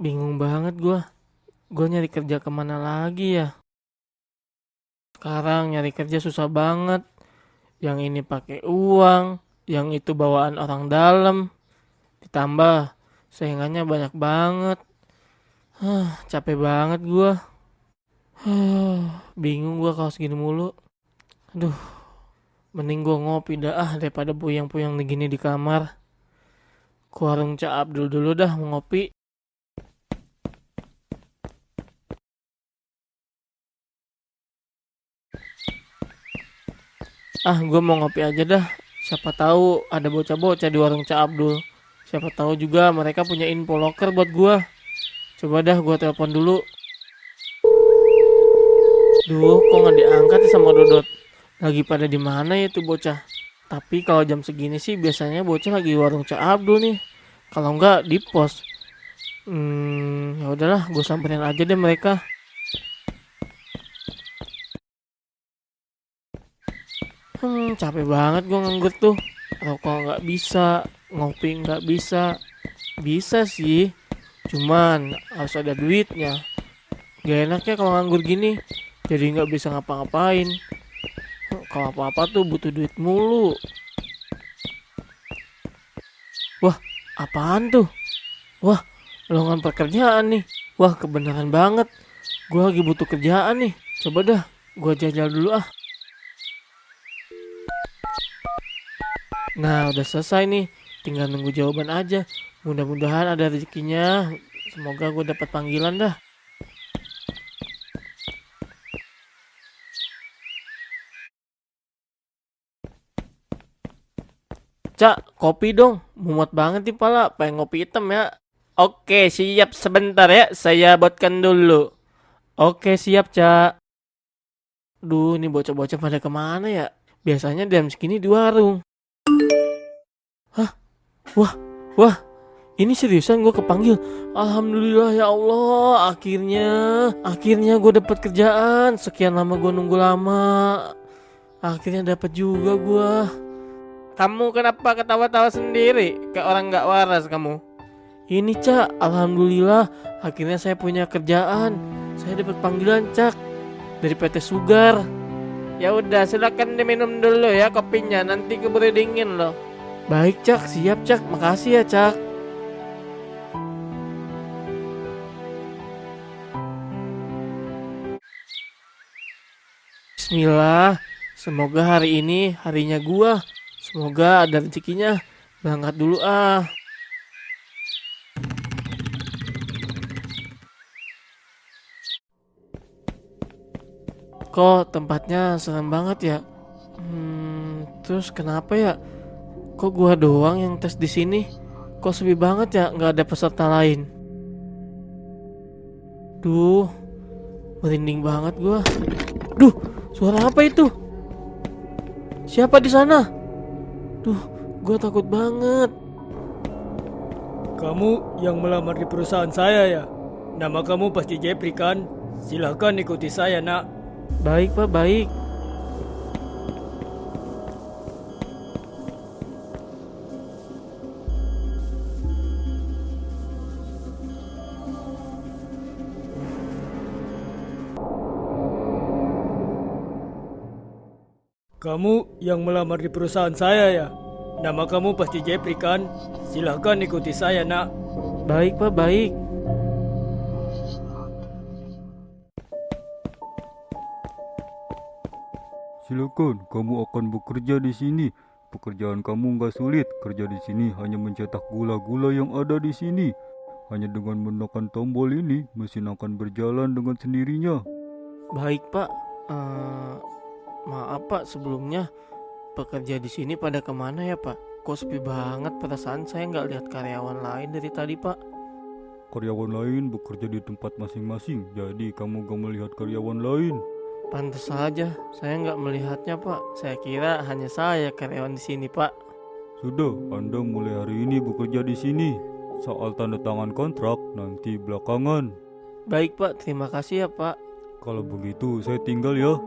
Bingung banget gua. Gua nyari kerja kemana lagi ya? Sekarang nyari kerja susah banget. Yang ini pakai uang, yang itu bawaan orang dalam. Ditambah saingannya banyak banget. Capek banget gua. Bingung gua kalau segini mulu. Aduh, mending gua ngopi dah daripada puyang-puyang gini di kamar. Ke warung Cak Abdul dulu dah mau ngopi. Gue mau ngopi aja dah. Siapa tahu ada bocah-bocah di warung Cak Abdul. Siapa tahu juga mereka punya info loker buat gua. Coba dah gua telepon dulu. Duh, kok nggak diangkat ya sama Dodot? Lagi pada di mana ya tuh bocah? Tapi kalau jam segini sih biasanya bocah lagi di warung Cak Abdul nih. Kalau nggak di pos. Ya udahlah, gue samperin aja deh mereka. Capek banget gue nganggur tuh. Rokok nggak bisa, ngopi nggak bisa. Bisa sih, cuman harus ada duitnya. Gak enak ya kalau nganggur gini, jadi nggak bisa ngapa-ngapain. Kalau apa-apa tuh butuh duit mulu. Wah, apaan tuh? Wah, lowongan pekerjaan nih. Wah, kebenaran banget. Gue lagi butuh kerjaan nih. Coba dah, gue jajal dulu ah. Nah, udah selesai nih. Tinggal nunggu jawaban aja. Mudah-mudahan ada rezekinya. Semoga gue dapat panggilan dah. Cak, kopi dong. Mumet banget nih pala. Pengen ngopi hitam ya. Oke, siap sebentar ya. Saya buatkan dulu. Oke, siap, Cak. Duh, ini bocah-bocah pada kemana ya? Biasanya jam segini di warung. Hah? Wah, wah. Ini seriusan gue kepanggil. Alhamdulillah ya Allah. Akhirnya gue dapat kerjaan. Sekian lama gue nunggu lama. Akhirnya dapat juga gue. Kamu kenapa ketawa-tawa sendiri? Kayak orang nggak waras kamu. Ini Cak, alhamdulillah akhirnya saya punya kerjaan. Saya dapat panggilan Cak dari PT Sugar. Ya udah, silakan diminum dulu ya kopinya, nanti keburu dingin loh. Baik Cak, siap Cak, makasih ya Cak. Bismillah, semoga hari ini harinya gua. Semoga ada rezekinya. Berangkat dulu ah. Kok tempatnya serem banget ya? Terus kenapa ya? Kok gua doang yang tes di sini? Kok sepi banget ya? Nggak ada peserta lain. Duh, merinding banget gua. Duh, suara apa itu? Siapa di sana? Duh, gua takut banget. Kamu yang melamar di perusahaan saya ya? Nama kamu pasti Jepri kan? Silahkan ikuti saya nak. Baik pak, baik. Kamu yang melamar di perusahaan saya ya? Nama kamu pasti Jepri kan? Silahkan ikuti saya nak. Baik pak, baik. Silakan, kamu akan bekerja di sini. Pekerjaan kamu nggak sulit. Kerja di sini hanya mencetak gula-gula yang ada di sini. Hanya dengan menekan tombol ini, mesin akan berjalan dengan sendirinya. Baik pak. Maaf pak sebelumnya. Pekerja di sini pada kemana ya pak? Kok sepi banget, perasaan saya nggak lihat karyawan lain dari tadi pak. Karyawan lain bekerja di tempat masing-masing, jadi kamu gak melihat karyawan lain. Pantes saja, saya nggak melihatnya pak. Saya kira hanya saya karyawan di sini pak. Sudah, Anda mulai hari ini bekerja di sini. Soal tanda tangan kontrak nanti belakangan. Baik pak, terima kasih ya pak. Kalau begitu saya tinggal ya.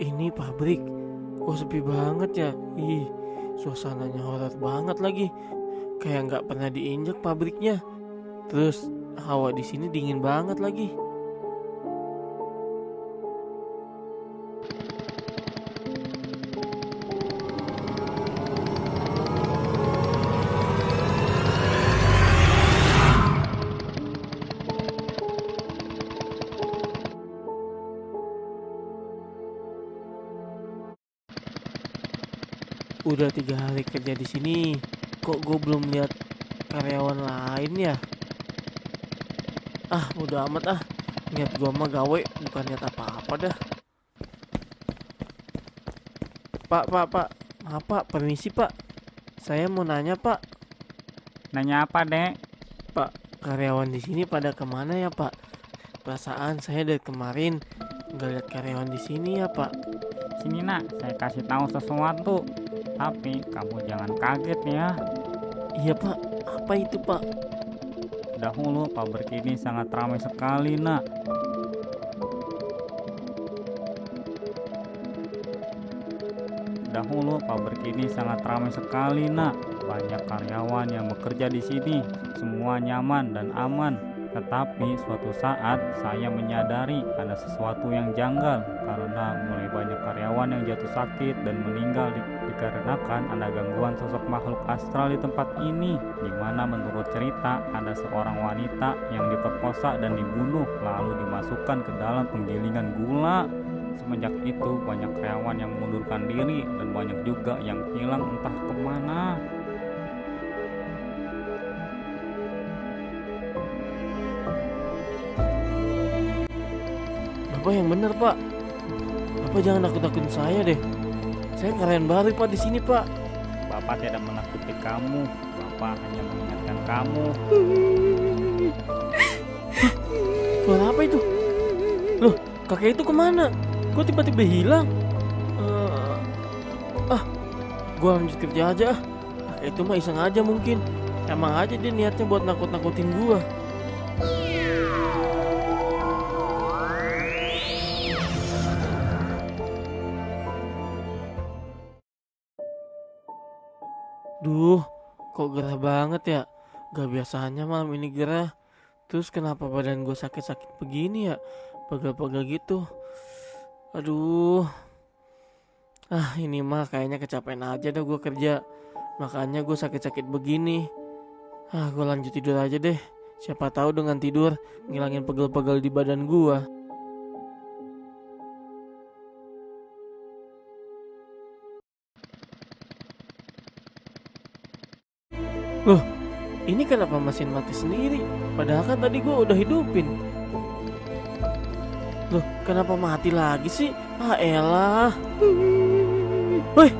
Ini pabrik, kok sepi banget ya? Ih, Suasananya horor banget lagi. Kayak nggak pernah diinjak pabriknya. Terus hawa di sini dingin banget lagi. Udah 3 hari kerja di sini, kok gue belum lihat karyawan lain ya? Ah, bodo amat ah. Niat gue mah gawe, bukan niat apa-apa dah. Pak, maaf pak, permisi pak. Saya mau nanya pak. Nanya apa, Dek? Pak, karyawan di sini pada kemana ya pak? Perasaan saya dari kemarin nggak lihat karyawan di sini ya pak. Sini nak, saya kasih tahu sesuatu. Tapi kamu jangan kaget ya. Iya pak, apa itu pak? Dahulu pabrik ini sangat ramai sekali nak. Banyak karyawan yang bekerja di sini. Semua nyaman dan aman. Tetapi suatu saat saya menyadari ada sesuatu yang janggal karena mulai banyak karyawan yang jatuh sakit dan meninggal dikarenakan ada gangguan sosok makhluk astral di tempat ini, di mana menurut cerita ada seorang wanita yang diperkosa dan dibunuh lalu dimasukkan ke dalam penggilingan gula. Semenjak itu banyak karyawan yang mengundurkan diri dan banyak juga yang hilang entah kemana. Bapak yang benar pak. Bapak jangan nakut-nakutin saya deh. Saya karyawan baru pak di sini pak. Bapak tidak menakuti kamu, Bapak hanya mengingatkan kamu. Suara apa itu? Loh, kakek itu kemana? Kok tiba-tiba hilang? Gua lanjut kerja aja ah. Kakek itu mah iseng aja mungkin. Emang aja dia niatnya buat nakut-nakutin gua. Duh, kok gerah banget ya? Gak biasanya malam ini gerah. Terus kenapa badan gue sakit-sakit begini ya? Pegal-pegal gitu. Aduh. Ah, ini mah kayaknya kecapean aja dah gue kerja. Makanya gue sakit-sakit begini. Ah, gue lanjut tidur aja deh. Siapa tahu dengan tidur ngilangin pegel-pegel di badan gue. Loh, ini kenapa mesin mati sendiri? Padahal kan tadi gue udah hidupin. Loh, kenapa mati lagi sih? Ah elah. Woi,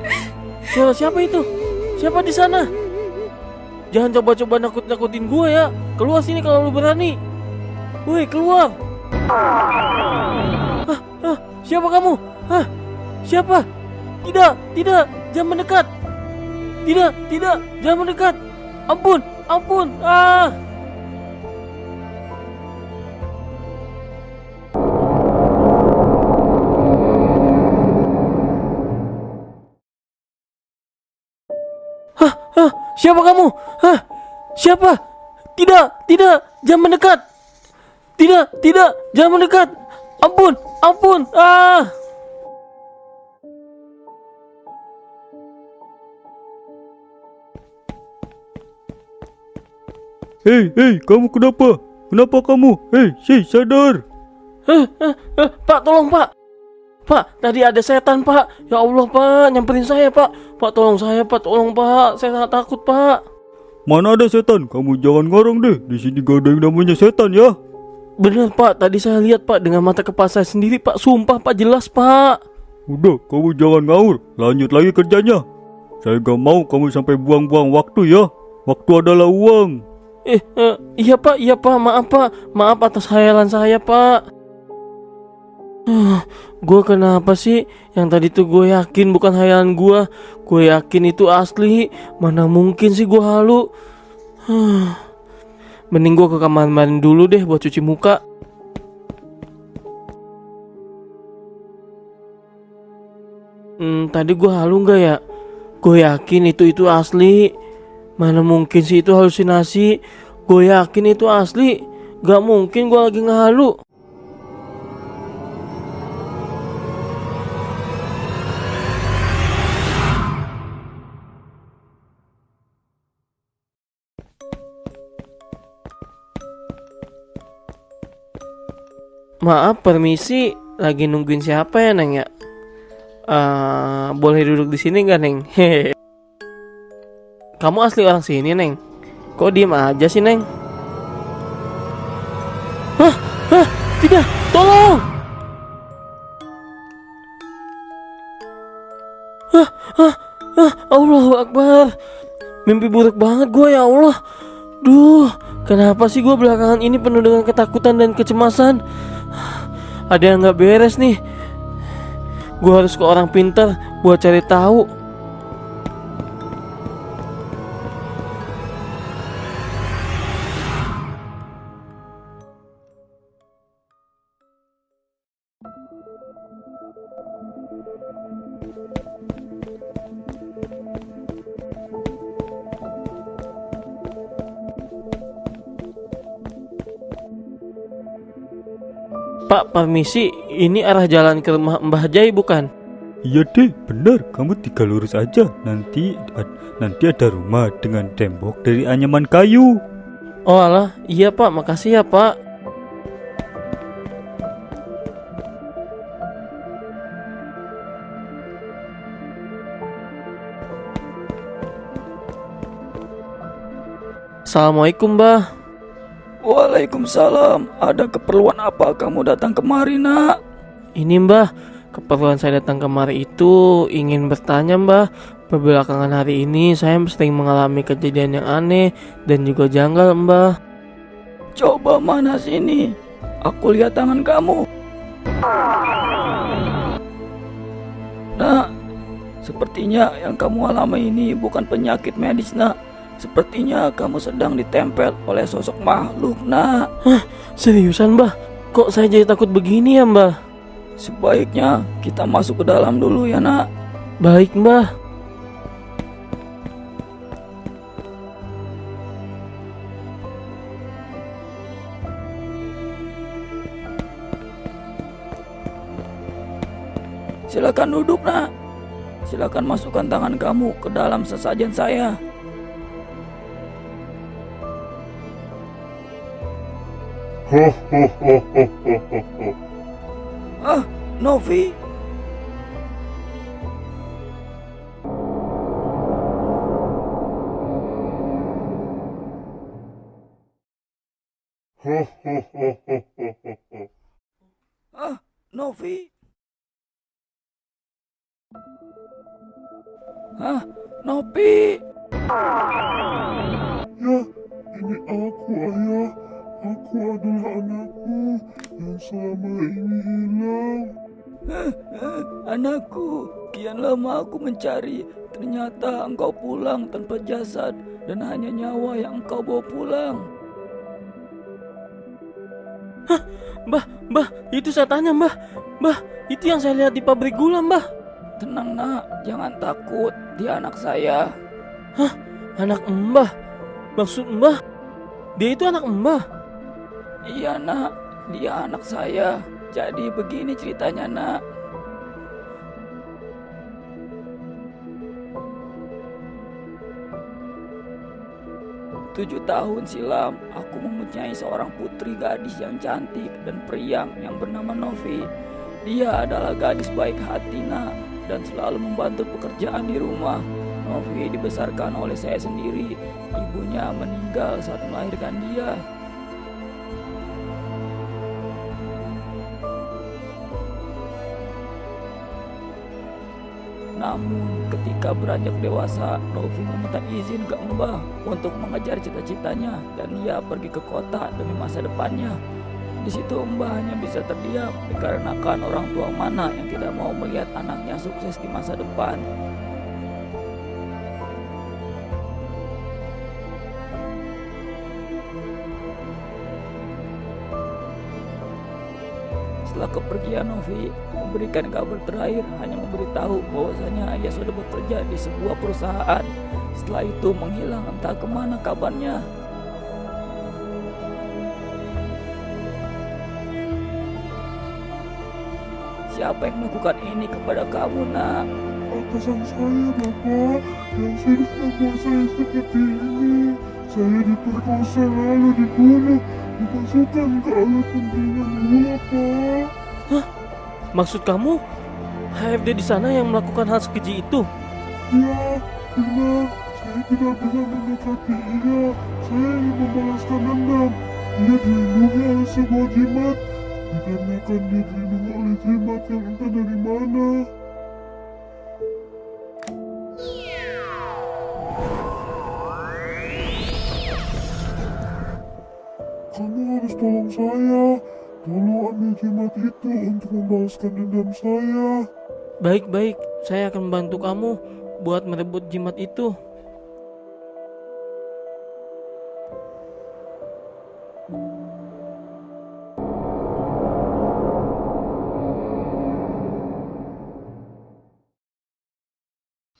suara siapa itu? Siapa di sana? Jangan coba-coba nakut-nakutin gue ya. Keluar sini kalau lu berani. Woi, keluar. Siapa kamu? Siapa? Tidak, jangan mendekat. Tidak, jangan mendekat. Ampun. Siapa kamu? Siapa? Tidak, jangan mendekat. Tidak, jangan mendekat. Ampun. Hei, kamu kenapa? Kenapa kamu? Hei, sadar. Pak, tolong pak. Pak, tadi ada setan pak. Ya Allah pak, nyamperin saya pak. Pak, tolong saya pak, tolong pak. Saya sangat takut pak. Mana ada setan? Kamu jangan ngarang deh. Di sini gak ada yang namanya setan ya. Bener pak, tadi saya lihat pak dengan mata kepala saya sendiri pak. Sumpah pak, jelas pak. Udah, kamu jangan ngaur. Lanjut lagi kerjanya. Saya gak mau kamu sampai buang-buang waktu ya. Waktu adalah uang. Iya pak, maaf atas khayalan saya pak. Gue kenapa sih? Yang tadi tuh gue yakin bukan khayalan gue. Gue yakin itu asli. Mana mungkin sih gue halu. Mending gue ke kamar mandi dulu deh buat cuci muka. Tadi gue halu gak ya? Gue yakin itu asli. Mana mungkin sih itu halusinasi? Gue yakin itu asli. Gak mungkin gue lagi ngehalu. Maaf, permisi. Lagi nungguin siapa ya, Neng ya? Boleh duduk di sini nggak, Neng? Hehe. Kamu asli orang sini, Neng? Kok diem aja sih, Neng? Hah? Hah? Tidak! Tolong! Hah? Hah? Hah? Allahu Akbar! Mimpi buruk banget gue, ya Allah. Duh, kenapa sih gue belakangan ini penuh dengan ketakutan dan kecemasan? Ada yang gak beres nih. Gue harus ke orang pintar buat cari tahu. Pak, permisi, ini arah jalan ke rumah Mbah Jai bukan? Iya deh, benar. Kamu tinggal lurus aja. Nanti ada rumah dengan tembok dari anyaman kayu. Oh alah, iya Pak, makasih ya Pak. Assalamualaikum Mbah. Waalaikumsalam. Ada keperluan apa kamu datang kemari, Nak? Ini Mbah, keperluan saya datang kemari itu ingin bertanya Mbah. Belakangan hari ini saya sering mengalami kejadian yang aneh dan juga janggal Mbah. Coba mana sini. Aku lihat tangan kamu. Nak, sepertinya yang kamu alami ini bukan penyakit medis, Nak. Sepertinya kamu sedang ditempel oleh sosok makhluk, Nak. Seriusan Mbah? Kok saya jadi takut begini ya Mbah? Sebaiknya kita masuk ke dalam dulu ya, Nak. Baik Mbah. Silakan duduk, Nak. Silakan masukkan tangan kamu ke dalam sesajen saya. Ah, Novi. Ah, Novi. Ah, Novi. Ya, ini aku, Ayah. Aku adalah anakku yang selama ini hilang. Anakku, kian lama aku mencari. Ternyata engkau pulang tanpa jasad dan hanya nyawa yang engkau bawa pulang. Mbah, itu saya tanya Mbah. Mbah, itu yang saya lihat di pabrik gula Mbah. Tenang, Nak, jangan takut. Dia anak saya. Anak Mbah? Maksud Mbah, dia itu anak Mbah? Iya, Nak, dia anak saya. Jadi begini ceritanya, Nak. Tujuh tahun silam, aku mempunyai seorang putri gadis yang cantik dan periang yang bernama Novi. Dia adalah gadis baik hati, Nak, dan selalu membantu pekerjaan di rumah. Novi dibesarkan oleh saya sendiri. Ibunya meninggal saat melahirkan dia. Namun ketika beranjak dewasa, Novi meminta izin ke Mbah untuk mengejar cita-citanya dan ia pergi ke kota demi masa depannya. Di situ Mbah hanya bisa terdiam dikarenakan orang tua mana yang tidak mau melihat anaknya sukses di masa depan. setelah kepergian Novi, memberikan kabar terakhir hanya memberitahu bahwasanya ia sudah bekerja di sebuah perusahaan. Setelah itu menghilang entah kemana kabarnya. Siapa yang melakukan ini kepada kamu, nak? Atasan saya, Bapak, yang sudah membuat saya seperti ini. Saya diperkosa lalu dibunuh, dimasukkan ke alat penggilingan gula, Pak. Maksud kamu HFD di sana yang melakukan hal sekeji itu? Ya, benar. Saya tidak bisa mendekati ia. Saya ingin membalaskan dendam. Ia dilindungi oleh sebuah jimat. Dikarenakan dia dilindungi oleh jimat yang entah dari mana. Kamu harus tolong saya. Tolong ambil jimat itu untuk membalaskan dendam saya. Baik-baik, saya akan membantu kamu buat merebut jimat itu.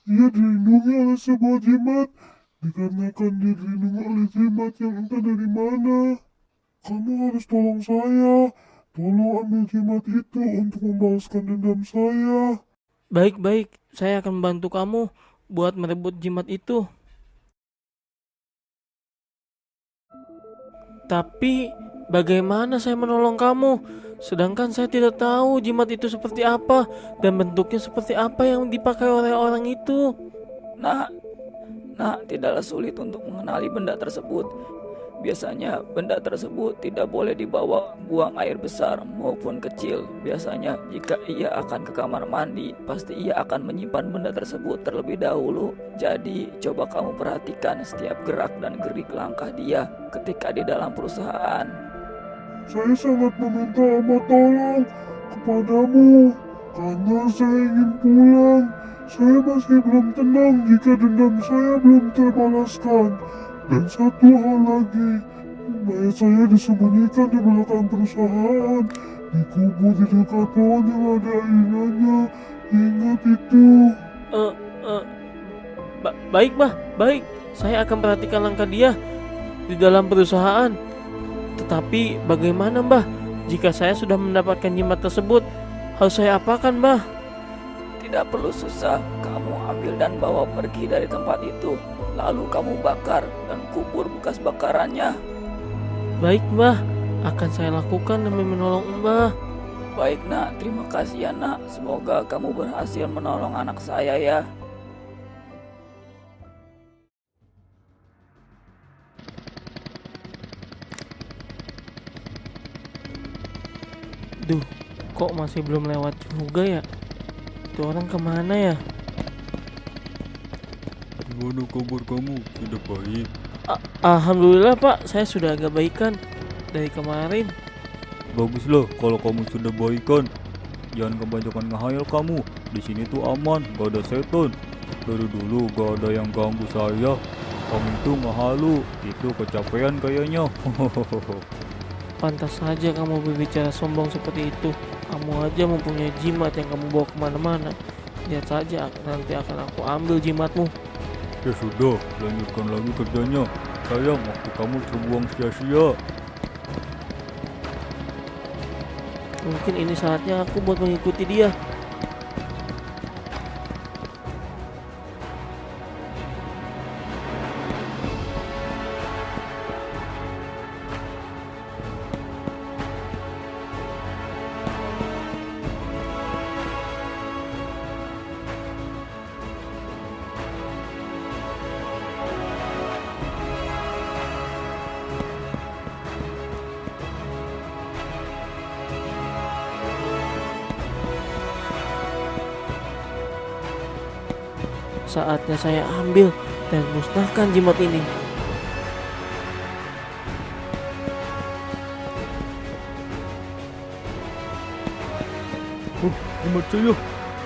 Ia dilindungi oleh sebuah jimat. Dikarenakan dia dilindungi oleh jimat yang entah dari mana. Kamu harus tolong saya. Tolong ambil jimat itu untuk membalaskan dendam saya. Baik-baik, saya akan membantu kamu buat merebut jimat itu. Tapi bagaimana saya menolong kamu? Sedangkan saya tidak tahu jimat itu seperti apa dan bentuknya seperti apa yang dipakai oleh orang itu. Nah, tidaklah sulit untuk mengenali benda tersebut. Biasanya benda tersebut tidak boleh dibawa buang air besar maupun kecil. Biasanya jika ia akan ke kamar mandi, pasti ia akan menyimpan benda tersebut terlebih dahulu. Jadi coba kamu perhatikan setiap gerak dan gerik langkah dia ketika di dalam perusahaan. Saya sangat meminta amat tolong kepadamu. Karena saya ingin pulang. Saya masih belum tenang jika dendam saya belum terbalaskan. Dan satu hal lagi, mayat saya disembunyikan di belakang perusahaan, dikubur di dekat pohon yang ada airnya. Ingat itu. Baik, Mbah, baik. Saya akan perhatikan langkah dia di dalam perusahaan. Tetapi bagaimana, Mbah? Jika saya sudah mendapatkan jimat tersebut, harus saya apakan, Mbah? Tidak perlu susah, kamu ambil dan bawa pergi dari tempat itu. Lalu kamu bakar dan kubur bekas bakarannya. Baik, Mbah. Akan saya lakukan demi menolong Mbah. Baik, nak. Terima kasih ya, nak. Semoga kamu berhasil menolong anak saya ya. Duh, kok masih belum lewat juga ya? Itu orang kemana ya? Gimana kabar kamu? Sudah baik? Alhamdulillah, Pak. Saya sudah agak baikan dari kemarin. Baguslah kalau kamu sudah baikan. Jangan kebanyakan ngehayal kamu. Di sini tuh aman, gak ada setan. Dari dulu gak ada yang ganggu saya. Kamu itu ngehalu, itu kecapean kayaknya. Pantas saja kamu berbicara sombong seperti itu. Kamu aja mempunyai jimat yang kamu bawa kemana-mana. Lihat saja, nanti akan aku ambil jimatmu. Ya sudah, lanjutkan lagi kerjanya. Sayang, waktu kamu terbuang sia-sia. Mungkin ini saatnya aku buat mengikuti dia. Saatnya saya ambil dan musnahkan jimat ini.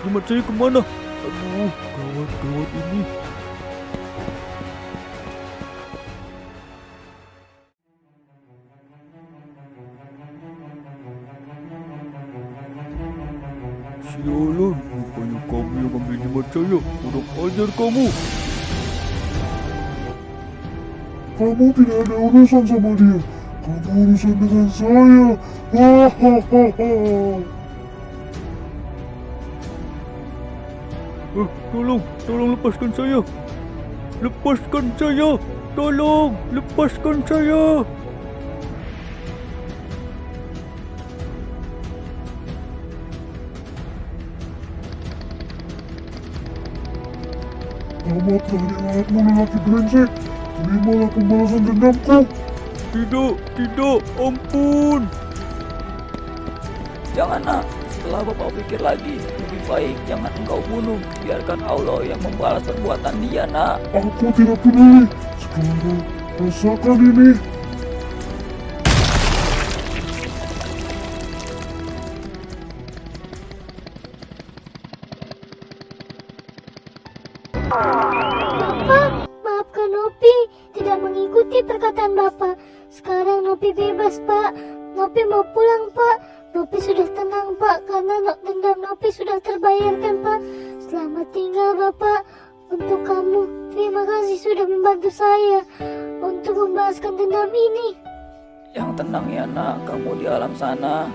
Jimat saya kemana? Aduh, gawat ini. ambil jimat saya. Kurang ajar kamu. Kamu tidak ada urusan sama dia. Kamu urusan dengan saya. Hahaha. Tolong lepaskan saya. Lepaskan saya. Tolong, lepaskan saya. Tamat dari mulatmu lelaki brengsek. Terimalah pembalasan dendamku. Tidak, ampun. Jangan nak, setelah bapak pikir lagi, lebih baik jangan engkau bunuh. Biarkan Allah yang membalas perbuatan dia nak. Aku tidak peduli. Sekarang, rasakan ini. Bapak, maafkan Nopi tidak mengikuti perkataan Bapak. Sekarang Nopi bebas, Pak. Nopi mau pulang, Pak. Nopi sudah tenang, Pak, karena dendam Nopi sudah terbayarkan, Pak. Selamat tinggal, Bapak. Untuk kamu, terima kasih sudah membantu saya untuk membalaskan dendam ini. Yang tenang ya nak, kamu di alam sana.